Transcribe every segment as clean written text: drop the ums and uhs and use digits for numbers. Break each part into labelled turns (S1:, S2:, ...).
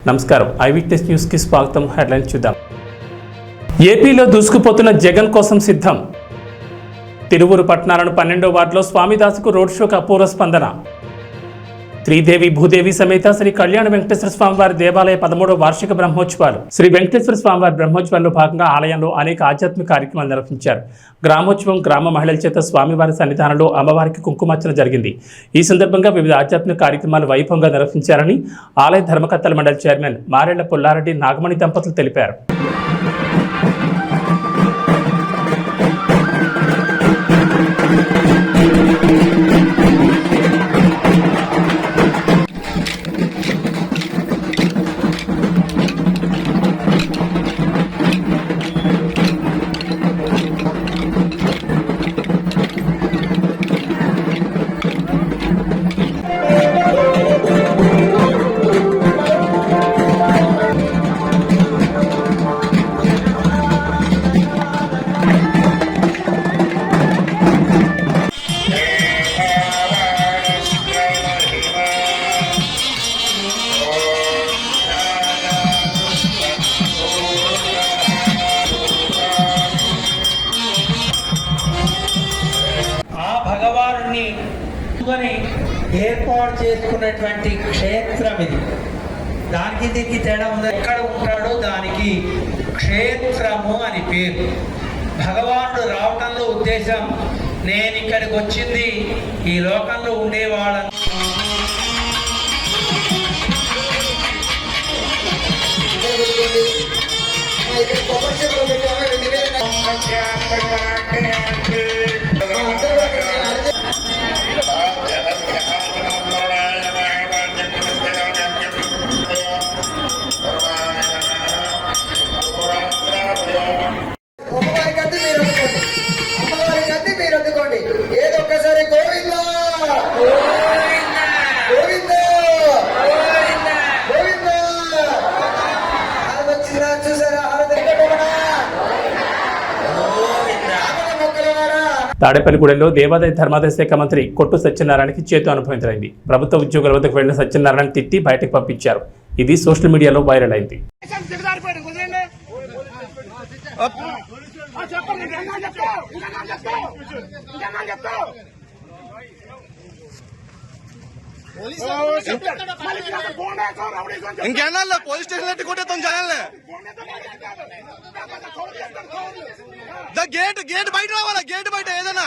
S1: నమస్కారం, I witness news కి స్వాగతం. హెడ్లైన్స్ చూద్దాం. ఏపీలో దూసుకుపోతున్న జగన్ కోసం సిద్ధం. తిరువూరు పట్టణాలను 12వ వార్డులో స్వామిదాసుకు రోడ్ షోకు అపూర్వ స్పందన. శ్రీదేవి భూదేవి సమేత శ్రీ కళ్యాణ వెంకటేశ్వర స్వామివారి దేవాలయ 13వ వార్షిక బ్రహ్మోత్సవాలు. శ్రీ వెంకటేశ్వర స్వామివారి బ్రహ్మోత్సవాల్లో భాగంగా ఆలయంలో అనేక ఆధ్యాత్మిక కార్యక్రమాలు నిర్వహించారు. గ్రామోత్సవం గ్రామ మహిళల చేత స్వామివారి సన్నిధానంలో అమ్మవారికి కుంకుమార్చన జరిగింది. ఈ సందర్భంగా వివిధ ఆధ్యాత్మిక కార్యక్రమాలు వైభవంగా నిర్వహించారని ఆలయ ధర్మకర్తల మండలి చైర్మన్ మారెళ్ల పుల్లారెడ్డి నాగమణి దంపతులు తెలిపారు.
S2: ఏర్పాటు చేసుకున్నటువంటి క్షేత్రం ఇది. దానికి దీనికి తేడా ఉంది. ఎక్కడ ఉంటాడో దానికి క్షేత్రము అని పేరు. భగవానుడు రావటంలో ఉద్దేశం, నేను ఇక్కడికి వచ్చింది ఈ లోకంలో ఉండేవాళ్ళని
S1: తాడేపల్లిగూడెంలో దేవాదాయ ధర్మాదాయ శాఖ మంత్రి కొట్టు సత్యనారాయణకి చేతు అనుభవించరైంది. ప్రభుత్వ ఉద్యోగుల వద్దకు వెళ్లిన సత్యనారాయణ తిట్టి బయటకు పంపించారు. ఇది సోషల్ మీడియాలో వైరల్ అయింది.
S3: ఇంకేనా పోలీస్ స్టేషన్ కొట్టేస్తాం జనాలే. గేట్ బయట రావాలా, గేట్ బయట ఏదైనా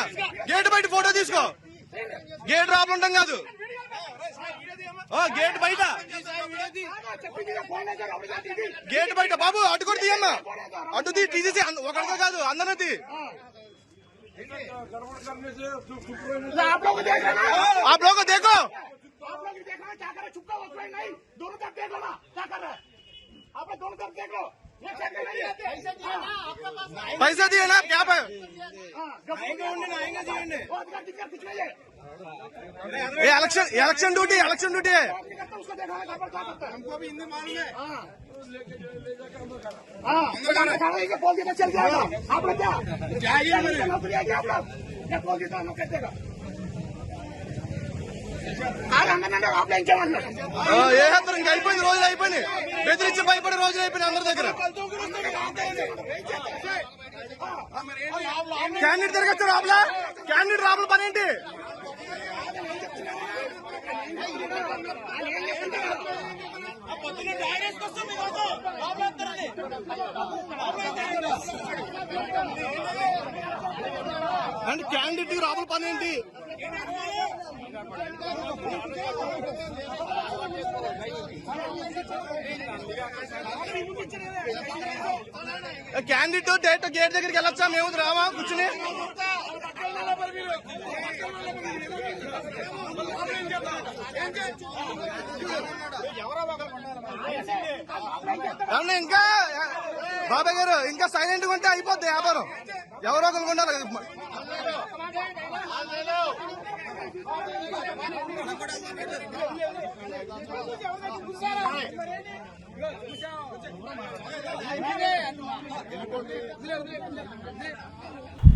S3: గేట్ బయట ఫోటో తీసుకో. గేట్ రాపలు ఉంటాం కాదు, గేట్ బయట గేట్ బయట బాబు అటు కూడా తీయమ్మా, అటు తీసేసి ఒకరితో కాదు అందరూ తీ. आप लोग को देखो, पैसा दिए ना क्या पे इलेक्शन ड्यूटी है, हमको भी हिंदी मालूम है. चल जाएगा आप लोग क्या ఇంకా అయిపోయింది, రోజులు అయిపోయినాయి. బెదిరించి భయపడే రోజులు అయిపోయినాయి అందరి దగ్గర. క్యాండిడేట్ తిరగచ్చాడు ఆపలా, క్యాండిడేట్ రాబుల పని ఏంటి? అండ్ క్యాండిడేట్ రాబుల పని ఏంటి? క్యాండిడేట్ డైరెక్ట్ గేట్ దగ్గరికి వెళ్ళొచ్చా? మేము రావా కూర్చుని? ఇంకా బాబాయ్ గారు ఇంకా సైలెంట్ గా ఉంటే అయిపోద్ది వ్యాపారం. ఎవరో ఒకరు ఉండాలి.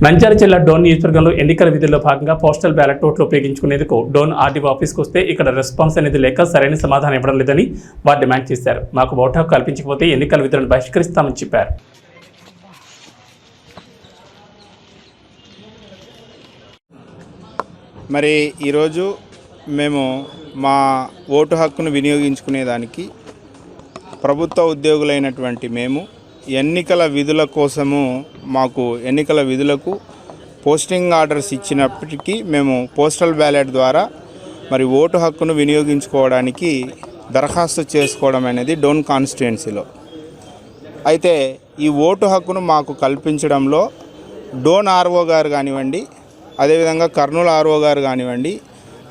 S1: నంద్యాల జిల్లా డోన్ నియోజకవర్గంలో ఎన్నికల విధుల్లో భాగంగా పోస్టల్ బ్యాలెట్ ఓట్లు ఉపయోగించుకునేందుకు డోన్ ఆర్డీఓ ఆఫీస్కి వస్తే ఇక్కడ రెస్పాన్స్ అనేది లేక సరైన సమాధానం ఇవ్వడం లేదని వారు డిమాండ్ చేశారు. మాకు ఓటు హక్కు కల్పించకపోతే ఎన్నికల విధులను బహిష్కరిస్తామని చెప్పారు.
S4: మరి ఈరోజు మేము మా ఓటు హక్కును వినియోగించుకునేదానికి ప్రభుత్వ ఉద్యోగులైనటువంటి మేము ఎన్నికల విధుల కోసము మాకు ఎన్నికల విధులకు పోస్టింగ్ ఆర్డర్స్ ఇచ్చినప్పటికీ మేము పోస్టల్ బ్యాలెట్ ద్వారా మరి ఓటు హక్కును వినియోగించుకోవడానికి దరఖాస్తు చేసుకోవడం అనేది డోన్ కాన్స్టిట్యుయెన్సీలో. అయితే ఈ ఓటు హక్కును మాకు కల్పించడంలో డోన్ ఆర్ఓ గారు కానివ్వండి, అదేవిధంగా కర్నూలు ఆర్ఓ గారు కానివ్వండి,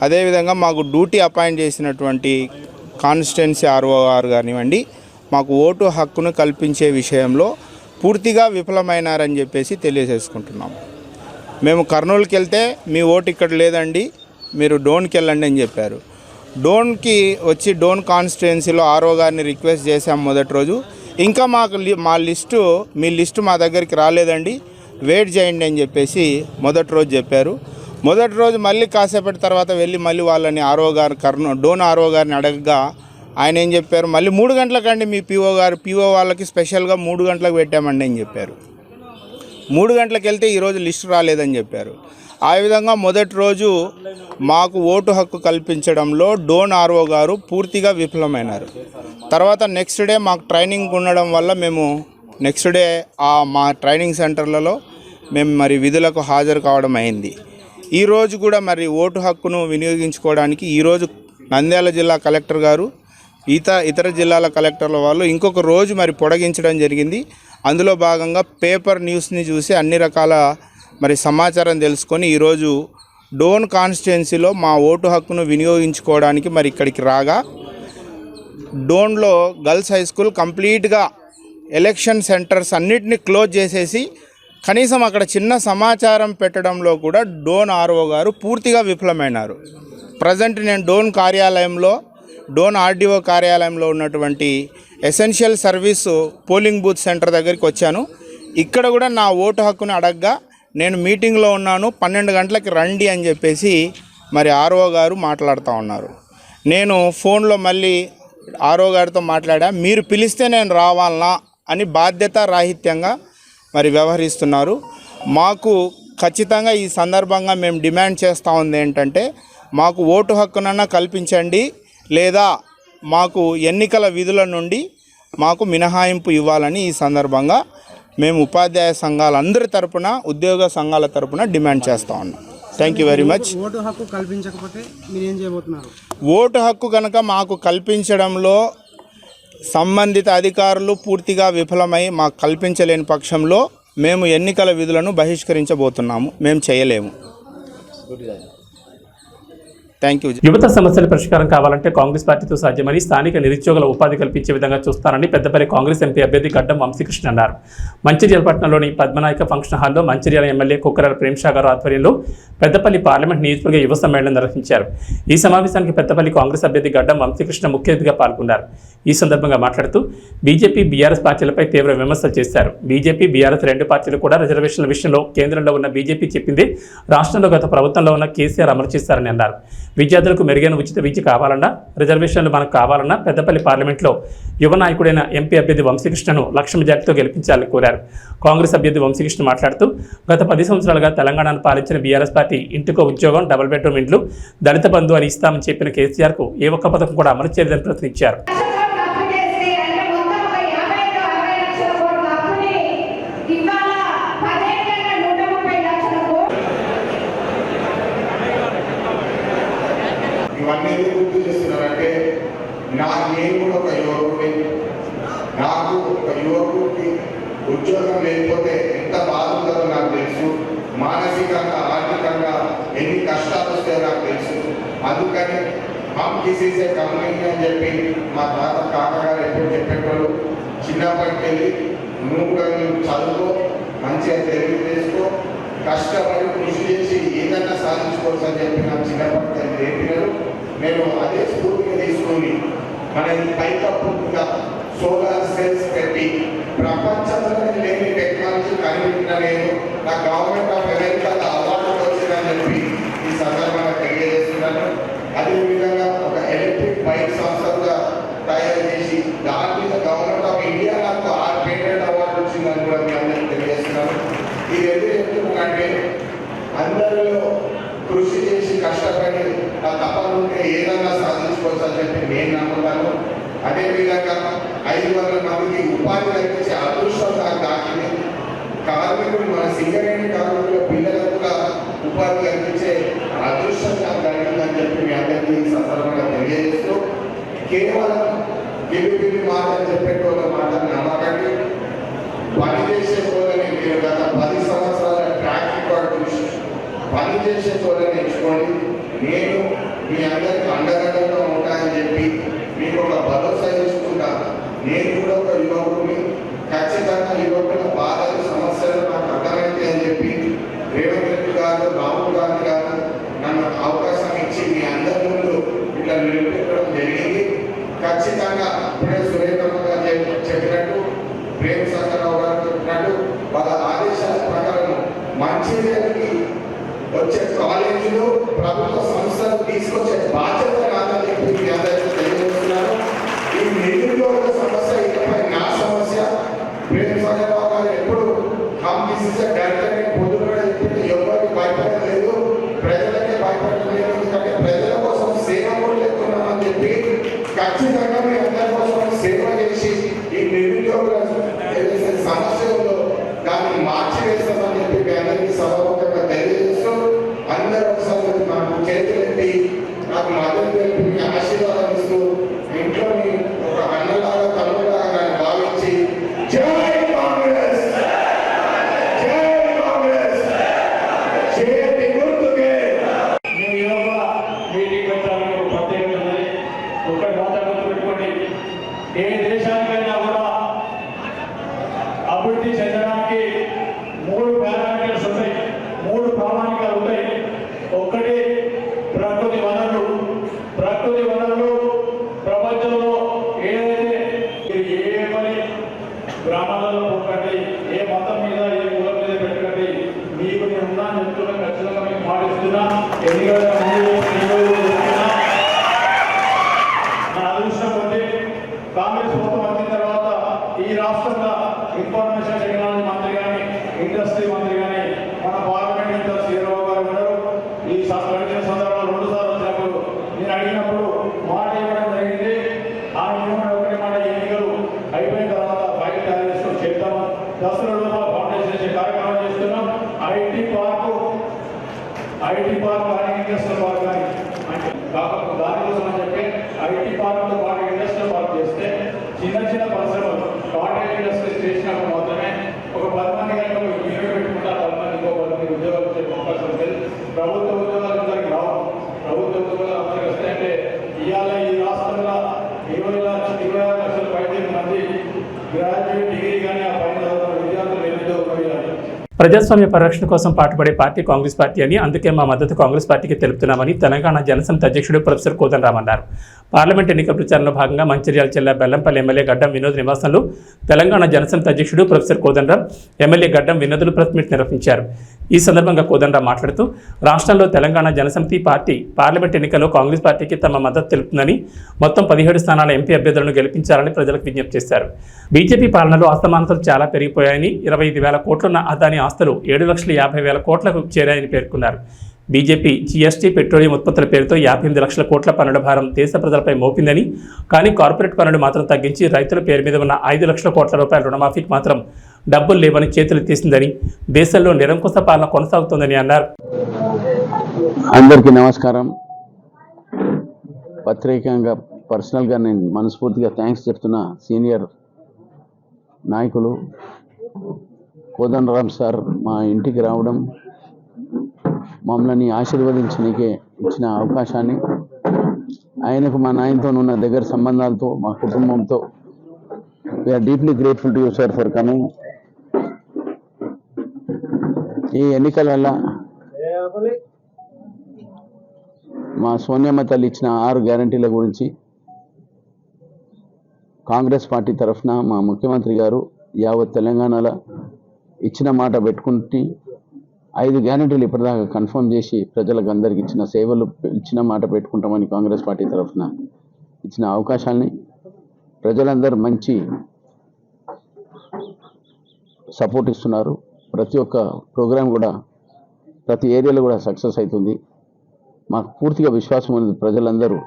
S4: అదేవిధంగా మాకు డ్యూటీ అపాయింట్ చేసినటువంటి కాన్స్టిట్యుయెన్సీ ఆర్ఓ గారు కానివ్వండి, మాకు ఓటు హక్కును కల్పించే విషయంలో పూర్తిగా విఫలమైనారని చెప్పేసి తెలియజేసుకుంటున్నాం. మేము కర్నూలుకి వెళ్తే మీ ఓటు ఇక్కడ లేదండి, మీరు డోన్కి వెళ్ళండి అని చెప్పారు. డోన్కి వచ్చి డోన్ కాన్స్టిట్యుయెన్సీలో ఆర్ఓ గారిని రిక్వెస్ట్ చేశాం మొదటి రోజు. ఇంకా మీ లిస్టు మా దగ్గరికి రాలేదండి, వెయిట్ చేయండి అని చెప్పేసి మొదటి రోజు చెప్పారు. మొదటి రోజు మళ్ళీ కాసేపటి తర్వాత వెళ్ళి మళ్ళీ వాళ్ళని డోన్ ఆర్ఓ గారిని అడగగా ఆయన ఏం చెప్పారు, మళ్ళీ 3 గంటలకండి మీ పీఓ వాళ్ళకి స్పెషల్గా 3 గంటలకు పెట్టామండి అని చెప్పారు. 3 గంటలకు వెళ్తే ఈరోజు లిస్టు రాలేదని చెప్పారు. ఆ విధంగా మొదటి రోజు మాకు ఓటు హక్కు కల్పించడంలో డోన్ ఆర్ఓ గారు పూర్తిగా విఫలమైనారు. తర్వాత నెక్స్ట్ డే మాకు ట్రైనింగ్ ఉండడం వల్ల మేము నెక్స్ట్ డే మా ట్రైనింగ్ సెంటర్లలో మేము మరి విధులకు హాజరు కావడం అయింది. ఈరోజు కూడా మరి ఓటు హక్కును వినియోగించుకోవడానికి ఈరోజు నంద్యాల జిల్లా కలెక్టర్ గారు ఇతర జిల్లాల కలెక్టర్ల వాళ్ళు ఇంకొక రోజు మరి పొడిగించడం జరిగింది. అందులో భాగంగా పేపర్ న్యూస్ని చూసి అన్ని రకాల మరి సమాచారం తెలుసుకొని ఈరోజు డోన్ కాన్స్టిట్యుయెన్సీలో మా ఓటు హక్కును వినియోగించుకోవడానికి మరి ఇక్కడికి రాగా డోన్లో గర్ల్స్ హై స్కూల్ కంప్లీట్గా ఎలక్షన్ సెంటర్స్ అన్నిటినీ క్లోజ్ చేసేసి కనీసం అక్కడ చిన్న సమాచారం పెట్టడంలో కూడా డోన్ ఆర్ఓ గారు పూర్తిగా విఫలమైనారు. ప్రజెంట్ నేను డోన్ ఆర్డీఓ కార్యాలయంలో ఉన్నటువంటి essential service polling booth centre దగ్గరికి వచ్చాను. ఇక్కడ కూడా నా ఓటు హక్కుని అడగగా నేను మీటింగ్లో ఉన్నాను, 12 గంటలకి రండి అని చెప్పేసి మరి ఆర్ఓ గారు మాట్లాడుతూ ఉన్నారు. నేను ఫోన్లో మళ్ళీ ఆర్ఓ గారితో మాట్లాడా, మీరు పిలిస్తే నేను రావాలనా అని బాధ్యత రాహిత్యంగా మరి వ్యవహరిస్తున్నారు. మాకు ఖచ్చితంగా ఈ సందర్భంగా మేము డిమాండ్ చేస్తూ ఉంది ఏంటంటే, మాకు ఓటు హక్కునన్నా కల్పించండి, లేదా మాకు ఎన్నికల విధుల నుండి మాకు మినహాయింపు ఇవ్వాలని ఈ సందర్భంగా మేము ఉపాధ్యాయ సంఘాలందరి తరపున, ఉద్యోగ సంఘాల తరపున డిమాండ్ చేస్తూ ఉన్నాం. Thank you very much.
S5: Vote హక్కు కల్పించకపోతే మీరు ఏం చేయబోతున్నారు?
S4: ఓటు హక్కు కనుక మాకు కల్పించడంలో సంబంధిత అధికారులు పూర్తిగా విఫలమై మాకు కల్పించలేని పక్షంలో మేము ఎన్నికల విధులను బహిష్కరించబోతున్నాము. మేము చేయలేము. Thank you.
S1: యువత సమస్యల పరిష్కారం కావాలంటే కాంగ్రెస్ పార్టీతో సాధ్యమని స్థానిక నిరుద్యోగుల ఉపాధి కల్పించే విధంగా చూస్తారని పెద్దపల్లి కాంగ్రెస్ ఎంపీ అభ్యర్థి గడ్డం వంశీకృష్ణ అన్నారు. మంచిర్యాల పట్టణంలోని పద్మనాయక ఫంక్షన్ హాల్లో మంచిర్యాల ఎమ్మెల్యే కుక్కరాల ప్రేమ్షా గారు ఆధ్వర్యంలో పెద్దపల్లి పార్లమెంట్ నియోజకవర్గ యువ సమ్మేళనం నిర్వహించారు. ఈ సమావేశానికి పెద్దపల్లి కాంగ్రెస్ అభ్యర్థి గడ్డం వంశీకృష్ణ ముఖ్య అతిథిగా పాల్గొన్నారు. ఈ సందర్భంగా మాట్లాడుతూ బీజేపీ బీఆర్ఎస్ పార్టీలపై తీవ్ర విమర్శలు చేశారు. బీజేపీ బీఆర్ఎస్ రెండు పార్టీలు కూడా రిజర్వేషన్ల విషయంలో కేంద్రంలో ఉన్న బీజేపీ చెప్పింది రాష్ట్రంలో గత ప్రభుత్వంలో ఉన్న కేసీఆర్ అమలు చేశారని అన్నారు. విద్యార్థులకు మెరుగైన ఉచిత విద్య కావాలన్నా, రిజర్వేషన్లు మనకు కావాలన్నా పెద్దపల్లి పార్లమెంట్లో యువ నాయకుడైన ఎంపీ అభ్యర్థి వంశీకృష్ణను లక్ష మెజార్టీతో గెలిపించాలని కోరారు. కాంగ్రెస్ అభ్యర్థి వంశీకృష్ణ మాట్లాడుతూ గత 10 సంవత్సరాలుగా తెలంగాణను పాలించిన బీఆర్ఎస్ పార్టీ ఇంటికో ఉద్యోగం, డబుల్ బెడ్రూమ్ ఇండ్లు, దళిత బంధు అని ఇస్తామని చెప్పిన కేసీఆర్కు ఏ ఒక్క పథకం కూడా అమలు చేయలేదని ప్రశ్నించారు.
S6: ఇవన్నీ గుర్తు చేస్తున్నారంటే నేను కూడా ఒక యువకుడి, నాకు ఒక యువకుడికి ఉద్యోగం లేకపోతే ఎంత బాధ ఉంటుందో నాకు తెలుసు. మానసికంగా, ఆర్థికంగా ఎన్ని కష్టాలు వస్తాయో నాకు తెలుసు. అందుకని హమ్ కిసీసే కంపెనీ అని చెప్పి మా తాత కాకగారు ఎప్పుడు చెప్పేటోళ్ళు, చిన్నప్పటికి వెళ్ళి నువ్వు చదువుకో, మంచిగా తెలివి చేసుకో, కష్టపడి కృషి చేసి ఏదన్నా సాధించుకోవచ్చు అని చెప్పి నాకు చిన్నప్పటి నేర్పినారు. నేను అదే స్ఫూర్తిగా తీసుకొని మన పైకప్పుగా సోలార్ సెల్స్ పెట్టి ప్రపంచంలోనే నా గవర్నమెంట్ ఆఫ్ అమెరికా అవార్డు వచ్చిందని చెప్పి ఈ సందర్భంగా తెలియజేస్తున్నాను. అదేవిధంగా ఒక ఎలక్ట్రిక్ బైక్ సంస్థగా తయారు చేసి దాని మీద గవర్నమెంట్ ఆఫ్ ఇండియా నాకు 6 పేటెంట్ అవార్డు వచ్చిందని కూడా మీ అందరికీ తెలియజేస్తున్నాను. ఇది ఎందుకు చెప్తున్నానంటే అందరిలో కృషి చేసి కష్టపడి నా తపన ఉంటే ఏదైనా సాధించుకోవచ్చు అని చెప్పి నేను నమ్ముతాను. అదేవిధంగా 500 మందికి ఉపాధి కల్పించే అదృష్టం నాకు దాకింది. కార్మికులు మన సింగరేణి కార్మికుల పిల్లలకు కూడా ఉపాధి కల్పించే అదృష్టం నాకు కలిగిందని చెప్పి మీ అందరికీ ఈ సందర్భంగా తెలియజేస్తూ కేవలం గిల్లి మాటలు చెప్పేటోళ్ళ మాటలు నమ్మకండి. పనిచేసే వాళ్ళని మీరు గత 10 సంవత్సరాల ట్రాక్ రికార్డు చూసి పనిచేసే వాళ్ళని ఎంచుకోండి. నేను మీ అందరికి అండదండగా ఉంటానని చెప్పి మీకు ఒక భరోసా ఇస్తున్నా. నేను కూడా ఒక యువకుడిని, ఖచ్చితంగా యువకుల బాధలు సమస్యలు నాకు అర్థమైతే అని చెప్పి రేవంత్ రెడ్డి గారు, రాహుల్ గాంధీ గారు నన్ను అవకాశం ఇచ్చి మీ అందరి ముందు ఇట్లా నిలబెట్టడం జరిగింది. ఖచ్చితంగా ఇప్పుడే సురేఖమ్మ గారు చెప్పినట్టు, ప్రేమ శంకరరావు గారు చెప్పినట్టు వాళ్ళ ఆదేశాల ప్రకారం మంచిర్యాలకి వచ్చే కాలేజీలు ప్రభుత్వ సంస్థలు తీసుకొచ్చే బాధ్యత నాదని చెప్పి మీ అందరికీ తెలియజేస్తున్నాను. ఈ నిరుద్యోగ సమస్య ఇకపై నా సమస్య. ప్రేమ శంకరరావు గారు ఎప్పుడు పొద్దున చెప్పి ఎవరికి భయపడలేదు, ప్రజలకే భయపడలేదు. ఎందుకంటే ప్రజల కోసం సేవ కూడా లేకున్నామని చెప్పి ఖచ్చితంగా మీ అందరి కోసం సేవ చేసి ఈ నిరుద్యోగుల ఏదైతే సమస్య ఉందో దాన్ని మార్చి వేస్తామని చెప్పి మీ అందరికీ సభాముఖంగా తెలియజేస్తూ అందరూ ఒకసారి నాకు చేతులెత్తి నాకు మద్దతు తెలిపి మీ ఆశీర్వాదం ఇస్తూ ఇంట్లో ఒక అన్నలాగా తమ్ముడులాగా నన్ను భావించి జై కాంగ్రెస్, జై కాంగ్రెస్, చేతి గుర్తుకే.
S7: మేము ఈరోజు మీటింగ్ పెట్టడానికి ఒక ప్రత్యేకత ఉన్నది. ఒకటి మాత్రం గుర్తుపెట్టుకోండి, ఏ దేశానికైనా కూడా అభివృద్ధి చెందడానికి 3 పారామీటర్స్ ఉంటాయి, 3 ప్రామాణికాలు ఉంటాయి. ఒకటి ప్రకృతి వనరులు. ప్రకృతి వనరులు ప్రపంచంలో ఏదైతే ఏ పని గ్రామాలలో పోకండి, ఏ మతం మీద ఏ కులం మీద పెట్టకండి, మీకు నేను ఉన్నా చెప్తున్నా, ఖచ్చితంగా మీకు మాటిస్తున్నా. ఎన్నికల నా అదృష్టం ఉంది, కాంగ్రెస్ ప్రభుత్వం వచ్చిన తర్వాత ఈ రాష్ట్రంలో ఇన్ఫర్మేషన్ టెక్నాలజీ మంత్రి కానీ, ఇండస్ట్రీ మంత్రి కానీ మన పార్లమెంట్ మినిస్టర్ శ్రీరావు గారు ఉన్నారు. ఈ గడిచిన సందర్భంలో 2 సార్లు వచ్చినప్పుడు నేను అడిగినప్పుడు మాట ఇవ్వడం జరిగింది. ఆ ఒకటి మాట, ఎన్నికలు అయిపోయిన తర్వాత ఫైల్ తయారు చేసుకొని చెప్తాము. దసరాలో ఫౌండేషన్ చేసే కార్యక్రమం చేస్తున్నాం. ఐటీ పార్క్ కానీ ఇండస్ట్రియల్ పార్క్ కానీ అంటే కాకపోతే దానికోసం అని చెప్పి ఐటీ పార్క్తో పాటు ఇండస్ట్రియల్ పార్క్ చేస్తే చిన్న చిన్న పరిశ్రమలు కాటేజ్ ఇండస్ట్రీస్ చేసినప్పుడు మాత్రమే ఒక 10 మంది కనుక మీరు పెట్టుకుంటారు, 10 మంది ఇంకో 10 మంది ఉద్యోగాలు వచ్చే అవకాశం ఉంటుంది. ప్రభుత్వ ఉద్యోగాలు అందరికి రావు. ప్రభుత్వ ఉద్యోగాలు అందరికి వస్తాయంటే ఇవాళ ఈ రాష్ట్రంలో 26 లక్షల పైన మంది గ్రాడ్యుయేట్ డిగ్రీ కానీ ఆ పైన చదువుతున్న విద్యార్థులు నిరుద్యోగం ఇవ్వాలి.
S1: ప్రజాస్వామ్య పరిరక్షణ కోసం పాటుపడే పార్టీ కాంగ్రెస్ పార్టీ అని, అందుకే మా మద్దతు కాంగ్రెస్ పార్టీకి తెలుపుతున్నామని తెలంగాణ జనసమితి అధ్యక్షుడు ప్రొఫెసర్ కోదండరాం అన్నారు. పార్లమెంట్ ఎన్నికల ప్రచారంలో భాగంగా మంచిర్యాల జిల్లా బెల్లంపల్లి ఎమ్మెల్యే గడ్డం వినోద్ నివాసంలో తెలంగాణ జనసమితి అధ్యక్షుడు ప్రొఫెసర్ కోదండరాం, ఎమ్మెల్యే గడ్డం వినోదులు ప్రెస్ మీట్ నిర్వహించారు. ఈ సందర్భంగా కోదండరాం మాట్లాడుతూ రాష్ట్రంలో తెలంగాణ జనసమితి పార్టీ పార్లమెంట్ ఎన్నికల్లో కాంగ్రెస్ పార్టీకి తమ మద్దతు తెలుపుతుందని, మొత్తం 17 స్థానాల ఎంపీ అభ్యర్థులను గెలిపించాలని ప్రజలకు విజ్ఞప్తి చేశారు. బీజేపీ పాలనలో అసమానతలు చాలా పెరిగిపోయాయని, 25,000 కోట్లున్న అదాని ఆస్తులు 7,50,000 కోట్లకు చేరాయని పేర్కొన్నారు. బీజేపీ జీఎస్టీ, పెట్రోలియం ఉత్పత్తుల పేరుతో 58 లక్షల కోట్ల పన్నుల భారం దేశ ప్రజలపై మోపిందని, కానీ కార్పొరేట్ పన్నులు మాత్రం తగ్గించి రైతుల పేరు మీద ఉన్న 5 లక్షల కోట్ల రూపాయల రుణమాఫీకి మాత్రం డబ్బులు లేవని చేతులెత్తేసిందని, దేశంలో నిరంకుశ పాలన కొనసాగుతోందని అన్నారు.
S8: అందరికీ నమస్కారం. ప్రత్యేకంగా పర్సనల్గా నేను మనస్ఫూర్తిగా థ్యాంక్స్ చెప్తున్నా సీనియర్ నాయకులు కోదండరాం సార్ మా ఇంటికి రావడం, మమ్మల్ని ఆశీర్వదించడానికి ఇచ్చిన అవకాశాన్ని, ఆయనకు మా నాయనతో ఉన్న దగ్గర సంబంధాలతో మా కుటుంబంతో we are deeply grateful to you sir for coming. ఈ ఎన్నికల వల్ల మా సోనియమ్మ తల్లి ఇచ్చిన 6 గ్యారంటీల గురించి కాంగ్రెస్ పార్టీ తరఫున మా ముఖ్యమంత్రి గారు యావత్ తెలంగాణలో ఇచ్చిన మాట పెట్టుకుంటే 5 గ్యారెంటీలు ఇప్పటిదాకా కన్ఫర్మ్ చేసి ప్రజలకు అందరికి ఇచ్చిన సేవలు ఇచ్చిన మాట పెట్టుకుంటామని కాంగ్రెస్ పార్టీ తరఫున ఇచ్చిన అవకాశాన్ని ప్రజలందరూ మంచి సపోర్ట్ ఇస్తున్నారు. ప్రతి ఒక్క ప్రోగ్రాం కూడా ప్రతి ఏరియాలో కూడా సక్సెస్ అవుతుంది. మాకు పూర్తిగా విశ్వాసం ఉంది. ప్రజలందరూ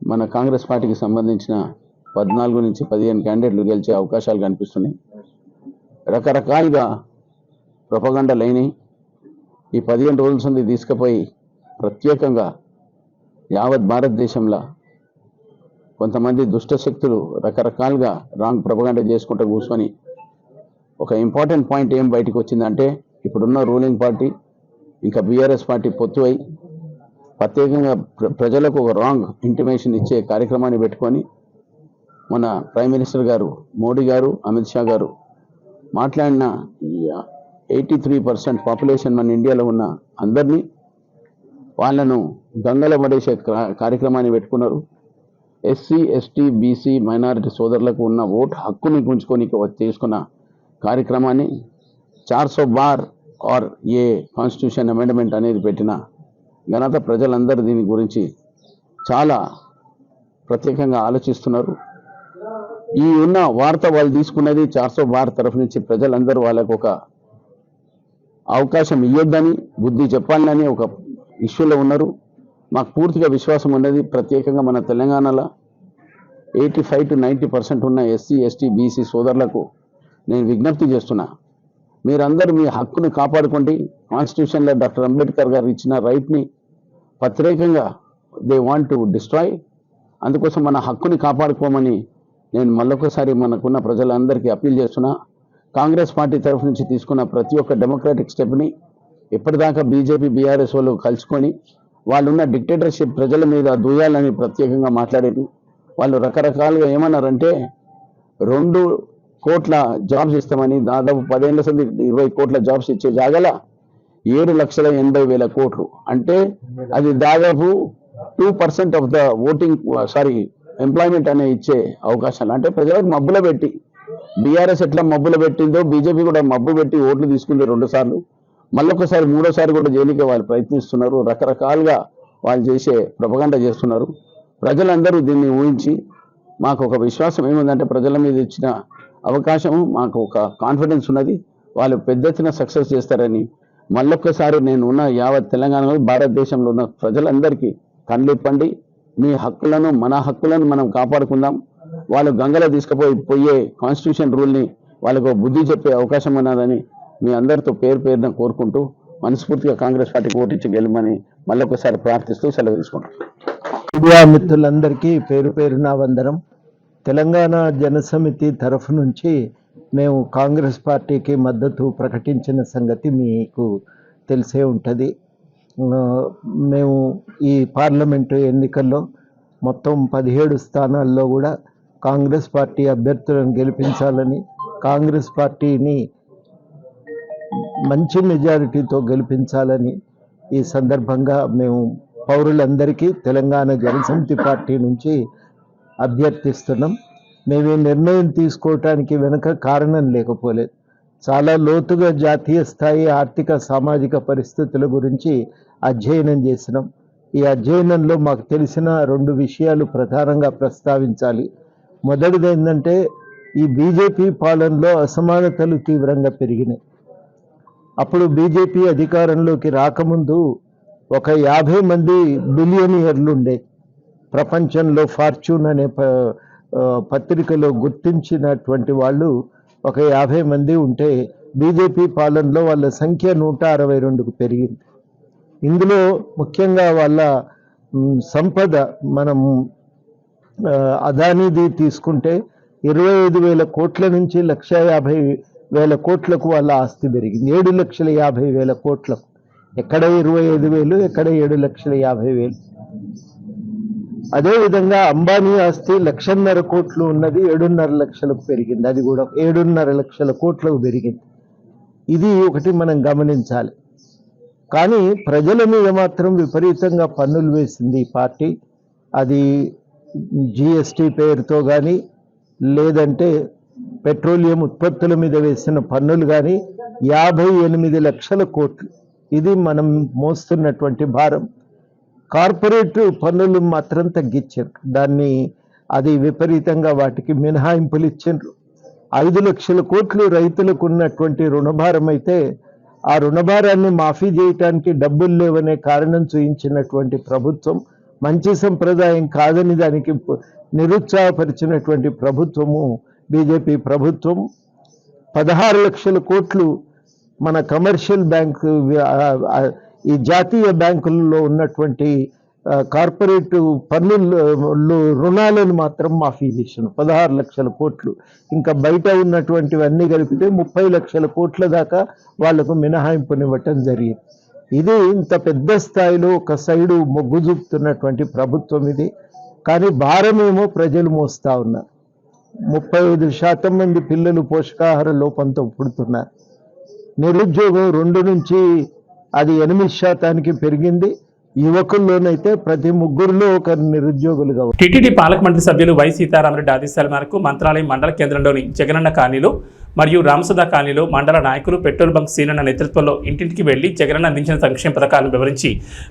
S8: మన కాంగ్రెస్ పార్టీకి సంబంధించిన 14 నుంచి 15 క్యాండిడేట్లు గెలిచే అవకాశాలు కనిపిస్తున్నాయి. రకరకాలుగా ప్రొపగండాలు అయినాయి. ఈ 15 రోజుల నుండి తీసుకుపోయి ప్రత్యేకంగా యావత్ భారతదేశంలో కొంతమంది దుష్టశక్తులు రకరకాలుగా రాంగ్ ప్రొపగండా చేసుకుంటూ కూర్చొని ఒక ఇంపార్టెంట్ పాయింట్ ఏం బయటకు వచ్చిందంటే ఇప్పుడున్న రూలింగ్ పార్టీ ఇంకా బీఆర్ఎస్ పార్టీ పొత్తు అయి ప్రత్యేకంగా ప్రజలకు ఒక రాంగ్ ఇంటిమేషన్ ఇచ్చే కార్యక్రమాన్ని పెట్టుకొని మన ప్రైమ్ మినిస్టర్ గారు మోడీ గారు అమిత్ షా గారు మాట్లాడిన 83% పాపులేషన్ మన ఇండియాలో ఉన్న అందరినీ వాళ్ళను గంగలో పడేసే కార్యక్రమాన్ని పెట్టుకున్నారు. ఎస్సీ ఎస్టీ బీసీ మైనారిటీ సోదరులకు ఉన్న ఓటు హక్కుని గుంజుకొని తీసుకున్న కార్యక్రమాన్ని 400 బార్ ఆర్ ఏ కాన్స్టిట్యూషన్ అమెండ్మెంట్ అనేది పెట్టిన ఘనత ప్రజలందరూ దీని గురించి చాలా ప్రత్యేకంగా ఆలోచిస్తున్నారు. ఈ ఉన్న వార్త వాళ్ళు తీసుకున్నది 400 బార్ తరఫు నుంచి ప్రజలందరూ వాళ్ళకు ఒక అవకాశం ఇవ్వద్దని బుద్ధి చెప్పాలని ఒక ఇష్యూలో ఉన్నారు. మాకు పూర్తిగా విశ్వాసం ఉన్నది. ప్రత్యేకంగా మన తెలంగాణలో 85 to 90% ఉన్న ఎస్సీ ఎస్టీ బీసీ సోదరులకు నేను విజ్ఞప్తి చేస్తున్నా, మీరందరూ మీ హక్కును కాపాడుకోండి. కాన్స్టిట్యూషన్లో డాక్టర్ అంబేద్కర్ గారు ఇచ్చిన రైట్ని ప్రత్యేకంగా దే వాంట్ టు డిస్ట్రాయ్. అందుకోసం మన హక్కుని కాపాడుకోమని నేను మళ్ళొకసారి మనకున్న ప్రజలందరికీ అప్పీల్ చేస్తున్నా. కాంగ్రెస్ పార్టీ తరఫు నుంచి తీసుకున్న ప్రతి ఒక్క డెమోక్రాటిక్ స్టెప్ని ఇప్పటిదాకా బీజేపీ బీఆర్ఎస్ వాళ్ళు కలుసుకొని వాళ్ళున్న డిక్టేటర్షిప్ ప్రజల మీద దూయాలని ప్రత్యేకంగా మాట్లాడారు. వాళ్ళు రకరకాలుగా ఏమన్నారంటే 2 కోట్ల జాబ్స్ ఇస్తామని, దాదాపు 10 ఏళ్ల సంది 20 కోట్ల జాబ్స్ ఇచ్చే జాగల 7,80,000 కోట్లు అంటే అది దాదాపు 2% ఆఫ్ ద ఓటింగ్ ఎంప్లాయ్మెంట్ అనే ఇచ్చే అవకాశాలు. అంటే ప్రజలకు మబ్బులో పెట్టి బీఆర్ఎస్ ఎట్లా మబ్బులో పెట్టిందో బీజేపీ కూడా మబ్బు పెట్టి ఓట్లు తీసుకుంది 2 సార్లు, మళ్ళొకసారి 3వ సారి కూడా జైలుకే వాళ్ళు ప్రయత్నిస్తున్నారు. రకరకాలుగా వాళ్ళు చేసే ప్రొపగండా చేస్తున్నారు. ప్రజలందరూ దీన్ని ఊహించి మాకు ఒక విశ్వాసం ఏముందంటే ప్రజల మీద ఇచ్చిన అవకాశము మాకు ఒక కాన్ఫిడెన్స్ ఉన్నది. వాళ్ళు పెద్ద ఎత్తున సక్సెస్ చేస్తారని మళ్ళొక్కసారి నేను ఉన్న యావత్ తెలంగాణలో భారతదేశంలో ఉన్న ప్రజలందరికీ కళ్ళిప్పండి. మీ హక్కులను మన హక్కులను మనం కాపాడుకుందాం. వాళ్ళు గంగలో తీసుకుపోయే కాన్స్టిట్యూషన్ రూల్ని వాళ్ళకు బుద్ధి చెప్పే అవకాశం ఉన్నదని మీ అందరితో పేరున కోరుకుంటూ మనస్ఫూర్తిగా కాంగ్రెస్ పార్టీకి ఓటించి గెలమని మళ్ళొకసారి ప్రార్థిస్తూ సెలవు తీసుకుంటాం.
S9: మీడియా మిత్రులందరికీ పేరున వందనం. తెలంగాణ జనసమితి తరఫు నుంచి మేము కాంగ్రెస్ పార్టీకి మద్దతు ప్రకటించిన సంగతి మీకు తెలిసే ఉంటుంది. మేము ఈ పార్లమెంటు ఎన్నికల్లో మొత్తం 17 స్థానాల్లో కూడా కాంగ్రెస్ పార్టీ అభ్యర్థులను గెలిపించాలని, కాంగ్రెస్ పార్టీని మంచి మెజారిటీతో గెలిపించాలని ఈ సందర్భంగా మేము పౌరులందరికీ తెలంగాణ జనసమితి పార్టీ నుంచి అభ్యర్థిస్తున్నాం. మేము ఈ నిర్ణయం తీసుకోవటానికి వెనుక కారణం లేకపోలేదు. చాలా లోతుగా జాతీయ స్థాయి ఆర్థిక సామాజిక పరిస్థితుల గురించి అధ్యయనం చేసినాం. ఈ అధ్యయనంలో మాకు తెలిసిన 2 విషయాలు ప్రధానంగా ప్రస్తావించాలి. మొదటిది ఏంటంటే ఈ బీజేపీ పాలనలో అసమానతలు తీవ్రంగా పెరిగినాయి. అప్పుడు బీజేపీ అధికారంలోకి రాకముందు ఒక 50 మంది బిలియనియర్లు ఉండే. ప్రపంచంలో ఫార్చ్యూన్ అనే పత్రికలో గుర్తించినటువంటి వాళ్ళు ఒక 50 మంది ఉంటే బీజేపీ పాలనలో వాళ్ళ సంఖ్య 162కు పెరిగింది. ఇందులో ముఖ్యంగా వాళ్ళ సంపద మనం అదానీది తీసుకుంటే 25,000 కోట్ల నుంచి 1,50,000 కోట్లకు వాళ్ళ ఆస్తి పెరిగింది. 7,50,000 కోట్లకు. ఎక్కడ 25,000, ఎక్కడ 7,50,000. అదేవిధంగా అంబానీ ఆస్తి 1,50,000 కోట్లు ఉన్నది 7.5 లక్షలకు పెరిగింది. అది కూడా 7.5 లక్షల కోట్లకు పెరిగింది. ఇది ఒకటి మనం గమనించాలి. కానీ ప్రజల మీద మాత్రం విపరీతంగా పన్నులు వేసింది ఈ పార్టీ. అది జిఎస్టీ పేరుతో కానీ, లేదంటే పెట్రోలియం ఉత్పత్తుల మీద వేసిన పన్నులు కానీ, 58 లక్షల కోట్లు. ఇది మనం మోస్తున్నటువంటి భారం. కార్పొరేట్ పన్నులు మాత్రం తగ్గించారు, అది విపరీతంగా వాటికి మినహాయింపులు ఇచ్చారు. 5 లక్షల కోట్లు రైతులకు ఉన్నటువంటి రుణభారం అయితే ఆ రుణభారాన్ని మాఫీ చేయటానికి డబ్బులు లేవనే కారణం చూయించినటువంటి ప్రభుత్వం, మంచి సంప్రదాయం కాదని దానికి నిరుత్సాహపరిచినటువంటి ప్రభుత్వము బీజేపీ ప్రభుత్వం. 16 లక్షల కోట్లు మన కమర్షియల్ బ్యాంకు, ఈ జాతీయ బ్యాంకులలో ఉన్నటువంటి కార్పొరేట్ పన్నులు రుణాలను మాత్రం మాఫీ చేసాను. 16 లక్షల కోట్లు. ఇంకా బయట ఉన్నటువంటివన్నీ కలిపితే 30 లక్షల కోట్ల దాకా వాళ్లకు మినహాయింపునివ్వటం జరిగింది. ఇది ఇంత పెద్ద స్థాయిలో ఒక సైడు మొగ్గు చూపుతున్నటువంటి ప్రభుత్వం ఇది. కానీ భారమేమో ప్రజలు మోస్తా ఉన్నారు. 35% మంది పిల్లలు పోషకాహార లోపంతో పుడుతున్నారు. నిరుద్యోగం 2 నుంచి అది 8% పెరిగింది. యువకుల్లోనైతే ప్రతి 3 ఒకరు నిరుద్యోగులుగా.
S1: టీటీడీ పాలక మండలి సభ్యులు వై సీతారామరెడ్డి ఆదేశాల మేరకు మంత్రాలయం మండల కేంద్రంలోని జగనన్న కాలనీలో మరియు రామసుధా కాలనీలో మండల నాయకులు పెట్రోల్ బంక్ సీనన్న నేతృత్వంలో ఇంటింటికి వెళ్లి జగనన్న అందించిన సంక్షేమ పథకాలను వివరించి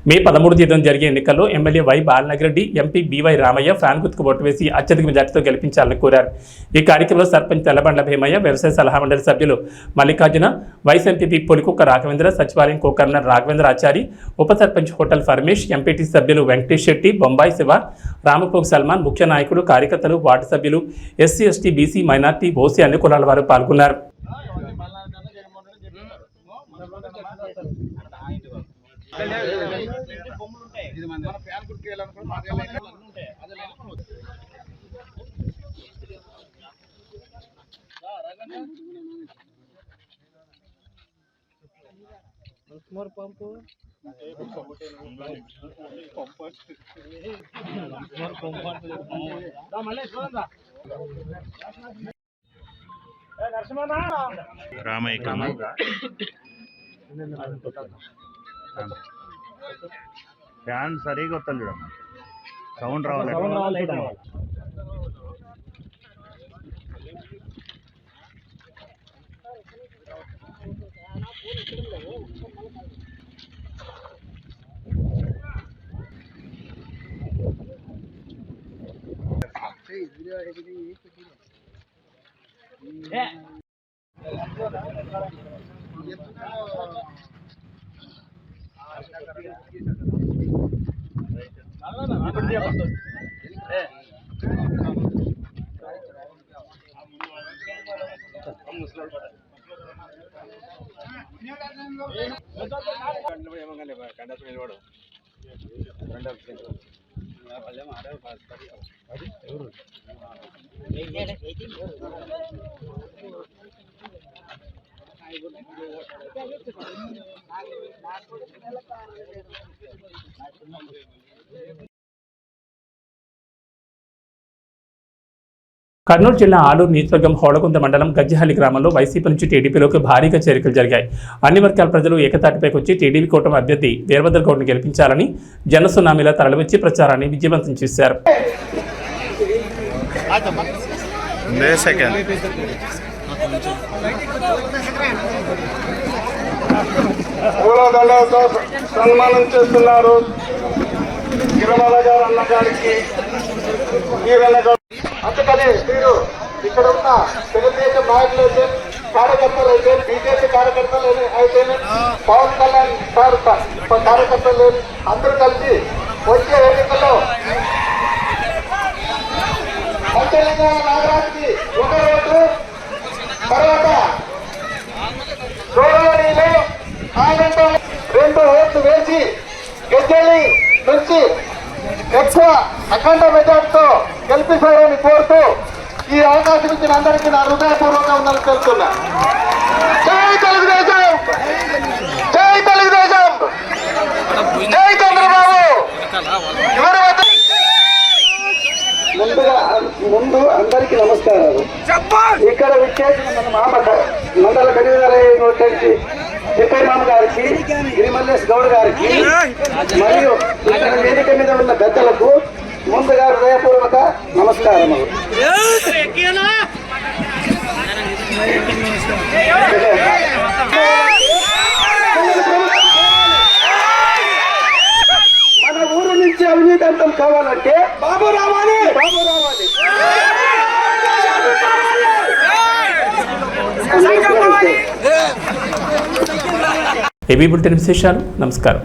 S1: మే 13 తేదీన జరిగే ఎన్నికల్లో MLA Y Balanagareddy, MP BY Ramaiah fan గుర్తుకు ఓటు వేసి అత్యధిక మెజార్టీతో గెలిపించాలని కోరారు. ఈ కార్యక్రమంలో సర్పంచ్ తెల్లబండ్ల భీమయ్య, వ్యవసాయ సలహా మండలి సభ్యులు మల్లికార్జున, వైస్ ఎంపీపీ పొలికుక్క రాఘవేంద్ర, సచివాలయం కోకర్నర్ రాఘవేంద్ర ఆచారి, ఉప సర్పంచ్ హోటల్ ఫర్మేష్, ఎంపీటీ సభ్యులు వెంకటేష్ శెట్టి, బొంబాయి శివ, రామపోగ్ సల్మాన్, ముఖ్య నాయకులు, కార్యకర్తలు, వార్డు సభ్యులు, SC, ST, BC, minority, OC అన్ని కులాల వారు పాల్గొన్నారు.
S10: ఫ్యాన్ సరిగా వస్తుంది చూడమ్మా, సౌండ్ రావాలి. కర్నూలు జిల్లా ఆలూరు నియోజకవర్గం హోళగుంద మండలం గజ్జెహల్లి గ్రామంలో వైసీపీ నుంచి టీడీపీలోకి భారీగా చేరికలు జరిగాయి. అన్ని వర్గాల ప్రజలు ఏకతాటిపైకి వచ్చి టీడీపీ కూటమి అభ్యర్థి వీరభద్ర గౌడ్ని గెలిపించాలని జనసునామీలా తరలివచ్చి ప్రచారాన్ని విజయవంతం చేశారు.
S3: సన్మానం చేస్తున్నారు గిరిమల గారు అన్న గారికి. అందుకని మీరు ఇక్కడ ఉన్న తెలుగుదేశం నాయకులు అయితే, కార్యకర్తలు అయితే, బీజేపీ కార్యకర్తలు అయితే, పవన్ కళ్యాణ్ సార్ కార్యకర్తలు అందరూ కలిసి వచ్చే ఎన్నికల్లో తెలంగాణ నాగరాజుకి ఒక ఓటు, తర్వాత గౌరవనీయులు ఆయనంతో 2 ఓట్లు వేసి గజ్జెల్లి నుంచి ఎక్కువ అఖండ మెజార్టీతో గెలిపిస్తారని కోరుతూ ఈ అవకాశం ఇచ్చిన అందరికీ నా హృదయపూర్వకంగా ఉందని తెలుస్తున్నా. జై తెలుగుదేశం, జై తెలుగుదేశం, జై చంద్రబాబు. ముందు అందరికీ నమస్కారాలు. ఇక్కడ విచ్చేసిన మన మండల కన్వీనర్ వచ్చేసి తిప్పేమామ గారికి, గిరిమల్లేష్ గౌడ్ గారికి మరియు ఇక్కడ వేదిక మీద ఉన్న పెద్దలకు ముందుగా హృదయపూర్వక నమస్కారములు. రావాలి, బాబు రావాలి.
S1: ఏబీ బులెటిన్ విశేషాలు. నమస్కారం.